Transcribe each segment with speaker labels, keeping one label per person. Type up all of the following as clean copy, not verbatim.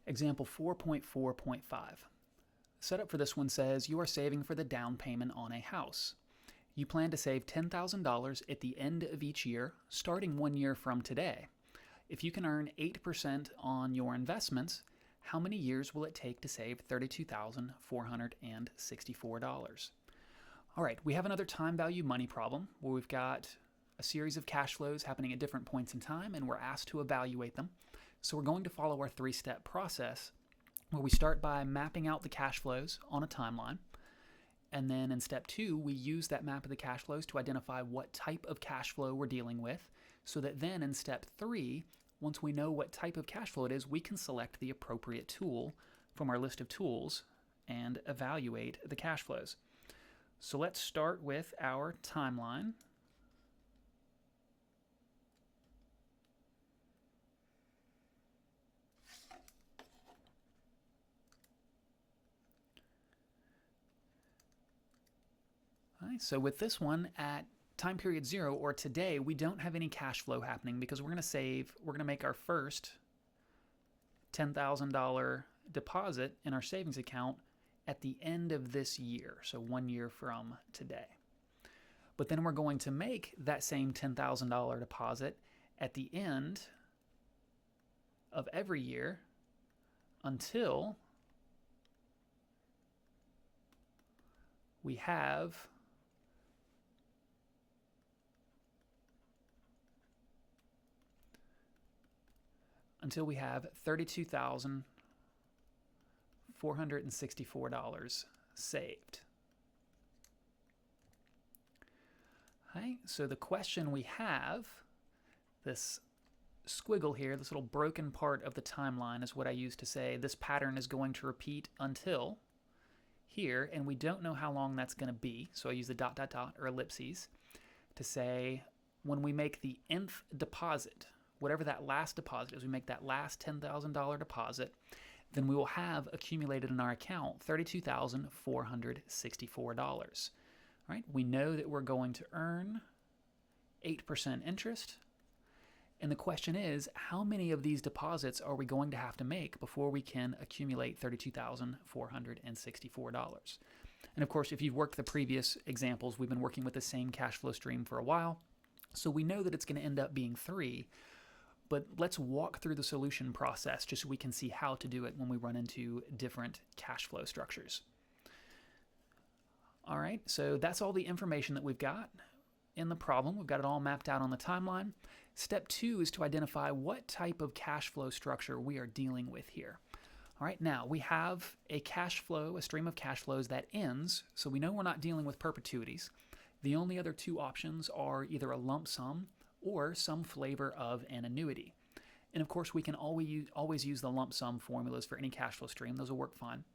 Speaker 1: Example 4.4.5. Setup for this one says you are saving for the down payment on a house. You plan to save $10,000 at the end of each year, starting 1 year from today. If you can earn 8% on your investments, how many years will it take to save $32,464? All right, we have another time value money problem where we've got a series of cash flows happening at different points in time, and we're asked to evaluate them. So we're going to follow our three-step process where we start by mapping out the cash flows on a timeline. And then in step 2, we use that map of the cash flows to identify what type of cash flow we're dealing with, so that then in step 3, once we know what type of cash flow it is, we can select the appropriate tool from our list of tools and evaluate the cash flows. So let's start with our timeline. All right, so with this one at time period 0, or today, we don't have any cash flow happening because we're going to make our first $10,000 deposit in our savings account at the end of this year, so 1 year from today. But then we're going to make that same $10,000 deposit at the end of every year until we have $32,464 saved. Okay, so the question we have, this squiggle here, this little broken part of the timeline is what I use to say this pattern is going to repeat until here, and we don't know how long that's going to be, so I use the ... or ellipses to say when we make the nth deposit, whatever that last deposit is, we make that last $10,000 deposit, then we will have accumulated in our account $32,464. Right? We know that we're going to earn 8% interest, and the question is, how many of these deposits are we going to have to make before we can accumulate $32,464? And of course, if you've worked the previous examples, we've been working with the same cash flow stream for a while, so we know that it's going to end up being 3. But let's walk through the solution process just so we can see how to do it when we run into different cash flow structures. All right, so that's all the information that we've got in the problem. We've got it all mapped out on the timeline. Step 2 is to identify what type of cash flow structure we are dealing with here. All right, now we have a cash flow, a stream of cash flows that ends, so we know we're not dealing with perpetuities. The only other 2 options are either a lump sum or some flavor of an annuity. And of course, we can always use the lump sum formulas for any cash flow stream. Those will work fine.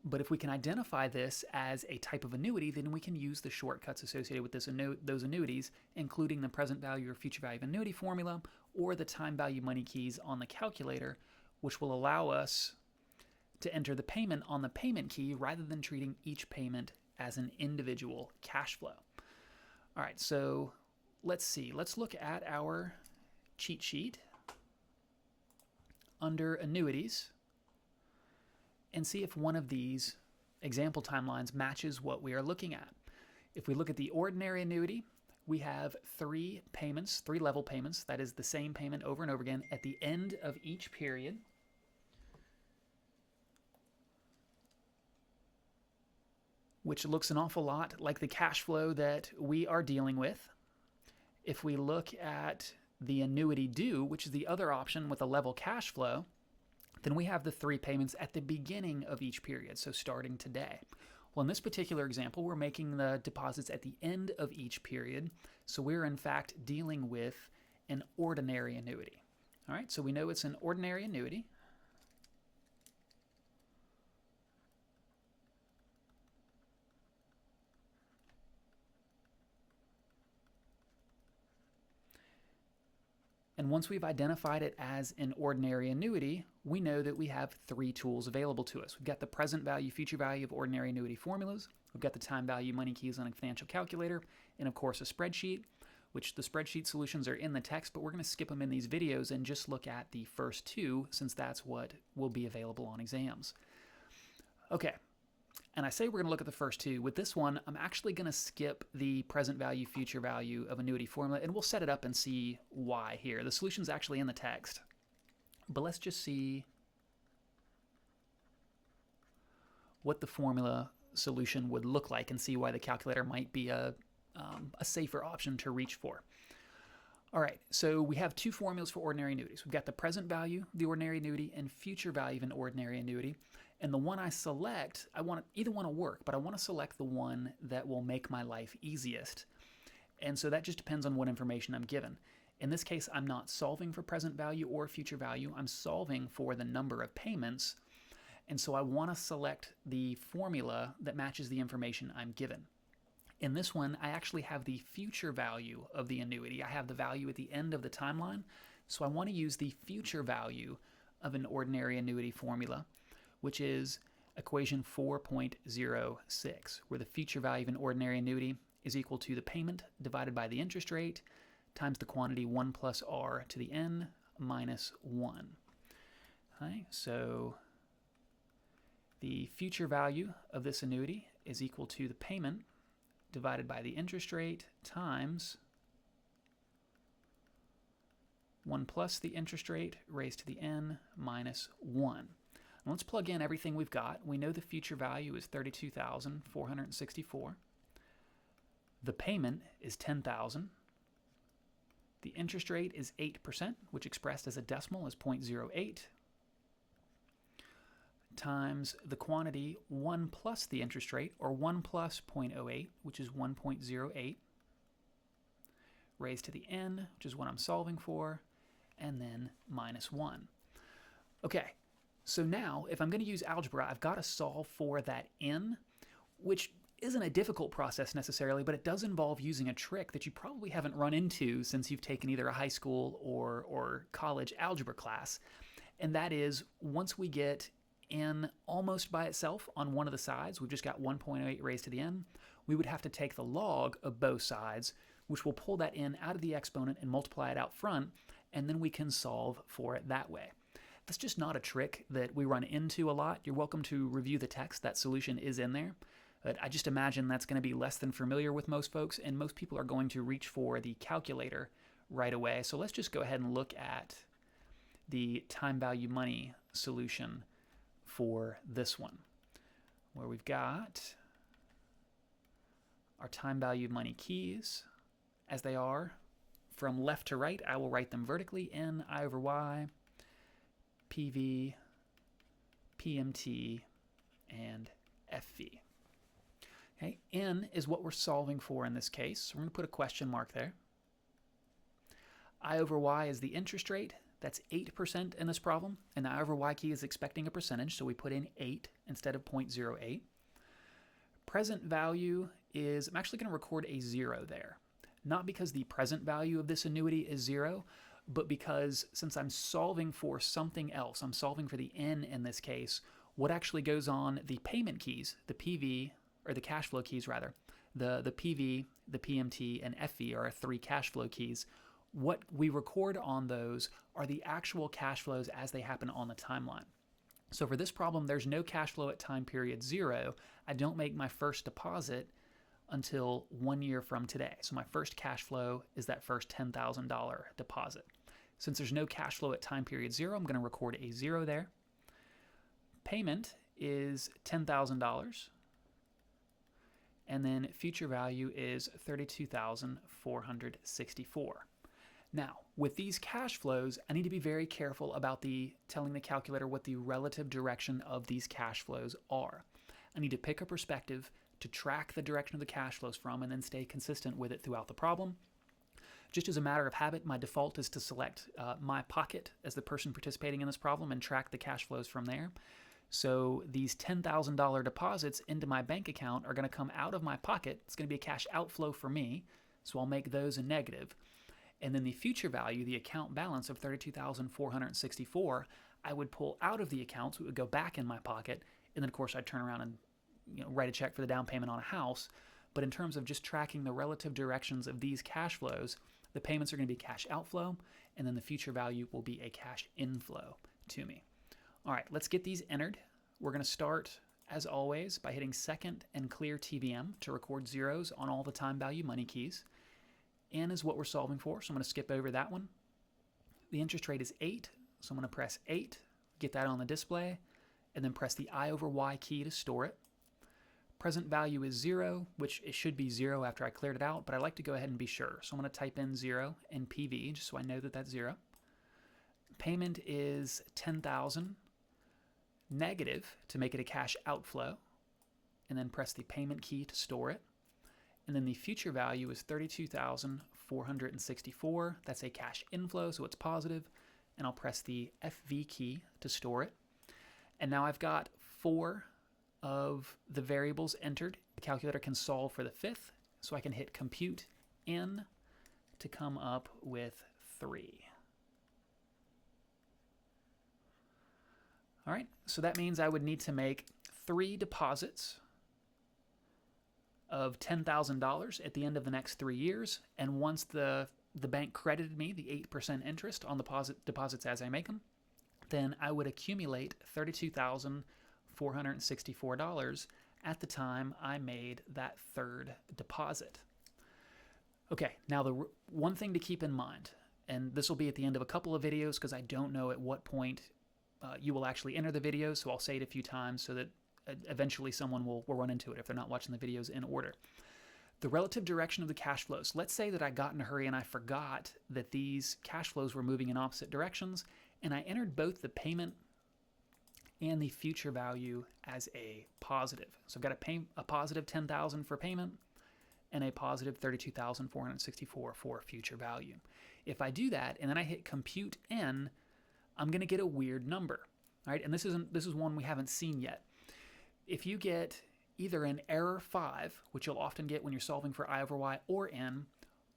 Speaker 1: But if we can identify this as a type of annuity, then we can use the shortcuts associated with those annuities, including the present value or future value of annuity formula or the time value money keys on the calculator, which will allow us to enter the payment on the payment key rather than treating each payment as an individual cash flow. All right, so let's see. Let's look at our cheat sheet under annuities and see if one of these example timelines matches what we are looking at. If we look at the ordinary annuity, we have 3 payments, 3 level payments. That is the same payment over and over again at the end of each period. Which looks an awful lot like the cash flow that we are dealing with. If we look at the annuity due, which is the other option with a level cash flow, then we have the 3 payments at the beginning of each period, so starting today. Well, in this particular example, we're making the deposits at the end of each period, so we're in fact dealing with an ordinary annuity. All right, so we know it's an ordinary annuity. And once we've identified it as an ordinary annuity, we know that we have 3 tools available to us. We've got the present value, future value of ordinary annuity formulas. We've got the time value money keys on a financial calculator, and of course a spreadsheet. which the spreadsheet solutions are in the text, but we're going to skip them in these videos and just look at the first two since that's what will be available on exams. Okay, and I say we're going to look at the first two. With this one, I'm actually going to skip the present value, future value of annuity formula, and we'll set it up and see why here. The solution's actually in the text, but let's just see what the formula solution would look like and see why the calculator might be a safer option to reach for. All right, so we have two formulas for ordinary annuities. We've got the present value of the ordinary annuity and future value of an ordinary annuity. And the one I select, either one will work, but I want to select the one that will make my life easiest. And so that just depends on what information I'm given. In this case, I'm not solving for present value or future value. I'm solving for the number of payments. And so I want to select the formula that matches the information I'm given. In this one, I actually have the future value of the annuity. I have the value at the end of the timeline. So I want to use the future value of an ordinary annuity formula, which is equation 4.06, where the future value of an ordinary annuity is equal to the payment divided by the interest rate times the quantity 1 plus r to the n minus 1. Okay, so the future value of this annuity is equal to the payment divided by the interest rate times 1 plus the interest rate raised to the n minus 1. Now let's plug in everything we've got. We know the future value is $32,464. The payment is $10,000. The interest rate is 8%, which expressed as a decimal is 0.08, times the quantity 1 plus the interest rate, or 1 plus 0.08, which is 1.08, raised to the n, which is what I'm solving for, and then minus 1. Okay, so now if I'm going to use algebra, I've got to solve for that n, which isn't a difficult process necessarily, but it does involve using a trick that you probably haven't run into since you've taken either a high school or college algebra class, and that is once we get n almost by itself on one of the sides, we've just got 1.08 raised to the n, we would have to take the log of both sides, which will pull that n out of the exponent and multiply it out front, and then we can solve for it that way. That's just not a trick that we run into a lot. You're welcome to review the text. That solution is in there. But I just imagine that's going to be less than familiar with most folks, and most people are going to reach for the calculator right away. So let's just go ahead and look at the time value money solution for this one, where we've got our time value money keys as they are. From left to right, I will write them vertically: N, I over Y, PV, PMT, and FV. Okay, N is what we're solving for in this case, so we're going to put a question mark there. I over Y is the interest rate. That's 8% in this problem, and the I over Y key is expecting a percentage, so we put in 8 instead of 0.08. Present value is, I'm actually going to record a 0 there. Not because the present value of this annuity is 0, but because since I'm solving for something else, I'm solving for the N in this case, what actually goes on the payment keys, the PV, or the cash flow keys rather, the PV, the PMT, and FV are our 3 cash flow keys. What we record on those are the actual cash flows as they happen on the timeline. So for this problem, there's no cash flow at time period 0. I don't make my first deposit until 1 year from today. So my first cash flow is that first $10,000 deposit. Since there's no cash flow at time period 0, I'm going to record a 0 there. Payment is $10,000. And then future value is $32,464. Now, with these cash flows, I need to be very careful about telling the calculator what the relative direction of these cash flows are. I need to pick a perspective to track the direction of the cash flows from and then stay consistent with it throughout the problem. Just as a matter of habit, my default is to select my pocket as the person participating in this problem and track the cash flows from there. So these $10,000 deposits into my bank account are going to come out of my pocket. It's going to be a cash outflow for me, so I'll make those a negative. And then the future value, the account balance of $32,464, I would pull out of the account, so it would go back in my pocket. And then, of course, I'd turn around and write a check for the down payment on a house. But in terms of just tracking the relative directions of these cash flows, the payments are going to be cash outflow, and then the future value will be a cash inflow to me. All right, let's get these entered. We're going to start, as always, by hitting second and clear TVM to record zeros on all the time value money keys. N is what we're solving for, so I'm going to skip over that one. The interest rate is 8, so I'm going to press 8, get that on the display, and then press the I/Y key to store it. Present value is 0, which it should be 0 after I cleared it out, but I like to go ahead and be sure. So I'm going to type in 0 in PV just so I know that that's 0. Payment is $10,000 negative to make it a cash outflow, and then press the payment key to store it. And then the future value is $32,464. That's a cash inflow, so it's positive, and I'll press the FV key to store it. And now I've got 4 of the variables entered. The calculator can solve for the 5th, so I can hit compute N to come up with 3. All right, so that means I would need to make 3 deposits of $10,000 at the end of the next 3 years, and once the bank credited me the 8% interest on deposits as I make them, then I would accumulate $32,464 at the time I made that 3rd deposit. Okay, now the one thing to keep in mind, and this will be at the end of a couple of videos because I don't know at what point you will actually enter the videos, so I'll say it a few times so that eventually someone will run into it if they're not watching the videos in order. The relative direction of the cash flows. Let's say that I got in a hurry and I forgot that these cash flows were moving in opposite directions, and I entered both the payment and the future value as a positive. So I've got a positive $10,000 for payment and a positive $32,464 for future value. If I do that and then I hit compute N, I'm going to get a weird number. All right, and this is one we haven't seen yet. If you get either an error 5, which you'll often get when you're solving for I/Y or N,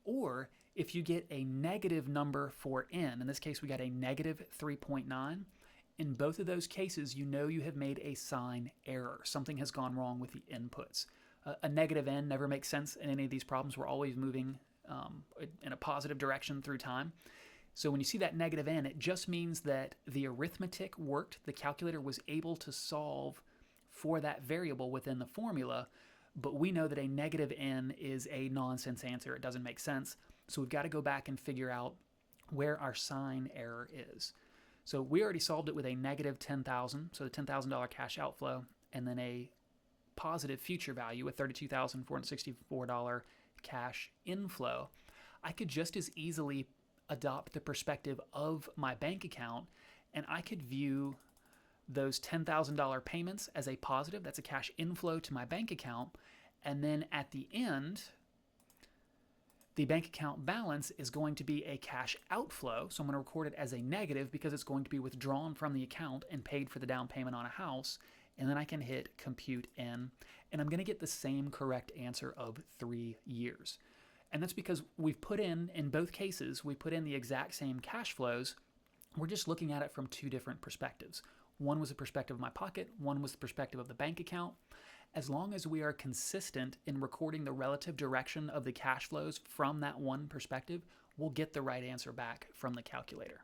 Speaker 1: or if you get a negative number for N, in this case we got a negative 3.9, in both of those cases you know you have made a sign error. Something has gone wrong with the inputs. A negative N never makes sense in any of these problems. We're always moving in a positive direction through time. So when you see that negative N, it just means that the arithmetic worked. The calculator was able to solve for that variable within the formula, but we know that a negative N is a nonsense answer. It doesn't make sense. So we've got to go back and figure out where our sign error is. So we already solved it with a negative $10,000, so the $10,000 cash outflow, and then a positive future value, a $32,464 cash inflow. I could just as easily adopt the perspective of my bank account, and I could view those $10,000 payments as a positive. That's a cash inflow to my bank account. And then at the end, the bank account balance is going to be a cash outflow. So I'm going to record it as a negative because it's going to be withdrawn from the account and paid for the down payment on a house. And then I can hit compute N, and I'm going to get the same correct answer of 3 years. And that's because we've put in both cases, we put in the exact same cash flows. We're just looking at it from 2 different perspectives. One was the perspective of my pocket, one was the perspective of the bank account. As long as we are consistent in recording the relative direction of the cash flows from that one perspective, we'll get the right answer back from the calculator.